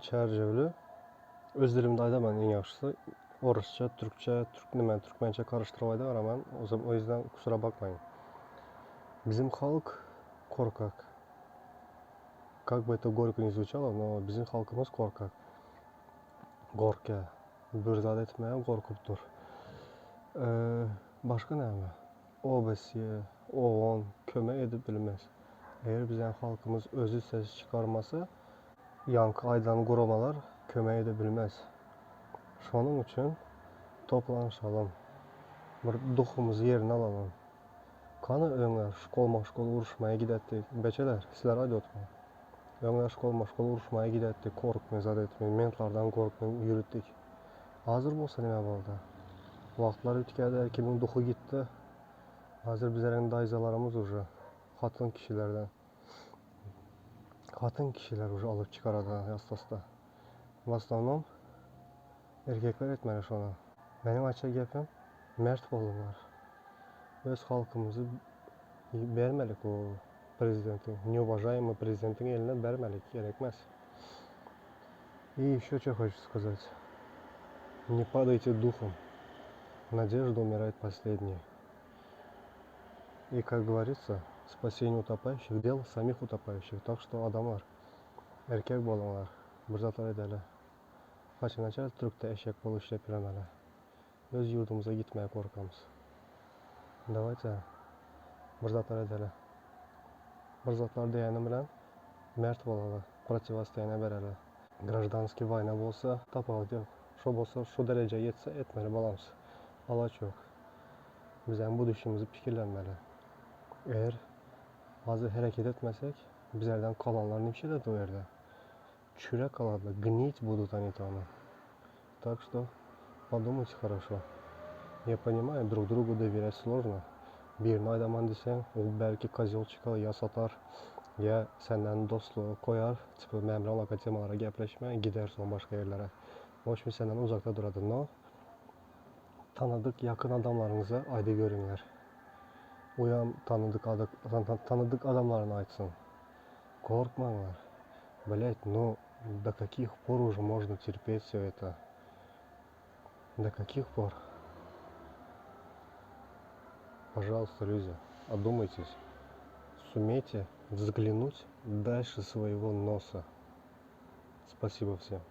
çerçeveli. Öz dilimde aydaman en yaxşısı. Orusça, Türkçe, Türkmençe karıştırıp aydaman. O yüzden kusura bakmayın. Bizim halk korkak. Как бы это горько не звучало, но bizim halkımız korkak. Gorka. Bir zat etmeyen korkup dur. Başka ne mi? Obesiye, oğlan kömək edip bilmez. Eğer bizim halkımız özü ses çıkarmasa, yankı aydan quramalar kömək edebilmez. Şunun için toplanışalım. Bir duxumuzu yerine alalım. Kanı öňe şkol uruşmaya gidettik. Beçeler, sizler ayda otmayın. Öňe şkol uruşmaya gidettik. Korkmayın, zat etmeyin. Mentlardan korkmayın, yürüttük. Hazır bolsa neme boldu? Vaxtlar ötkədi, kimin duxu gitti. Hazır bizlerin dayzalarımız уже hatın kişilerden. Hatın kişiler уже alıp çıkarada yastasda. В основном erkekler etmeli şuna. Benim açık gepim, mert bolunlar. Öz halkımızı vermelik o prezidentin, неуважаемый prezidentin eline vermelik, gerekmez. И еще что хочу сказать. Не падайте духом. Надежда умирает последней. И как говорится, спасение утопающих – дело самих утопающих. Так что adamlar, erkek bolunlar, bir zatlar edeli. Kaçınaçar Türk'te eşek bolu işlep yüremeli. Öz yurdumuza gitmeye korkamız. Давайте bir zatlar edeli. Bir zatlar deyeni bilen mert bolalı, противостояние bereli. Гражданский война bolsa tapalı yok. Şu bolsa şu derece yetse etmeli balamız. Alaç yok. Bizden bu düşünümüzü fikirlenmeli. Eğer hazır hareket etmesek, bizlerden kalanlar ne şey de o yerde. Çürek kalanlar, гнить будут они там. Так что подумайте хорошо. Я понимаю, друг другу доверять сложно. Birini aydaman desen, o belki kazol çıkar, ya satar, ya senden dostluğu koyar, çıkıp memre alaka temalara gepleşme, gider son başka yerlere. Hoş mu senden uzakta duradı, no? Tanıdık, yakın adamlarınıza ayda görünler. Uyan tanıdık adamlarına açsın. Korkmаңlar. Блять, ну до каких пор уже можно терпеть все это? До каких пор? Пожалуйста, люди, одумайтесь. Сумейте взглянуть дальше своего носа. Спасибо всем.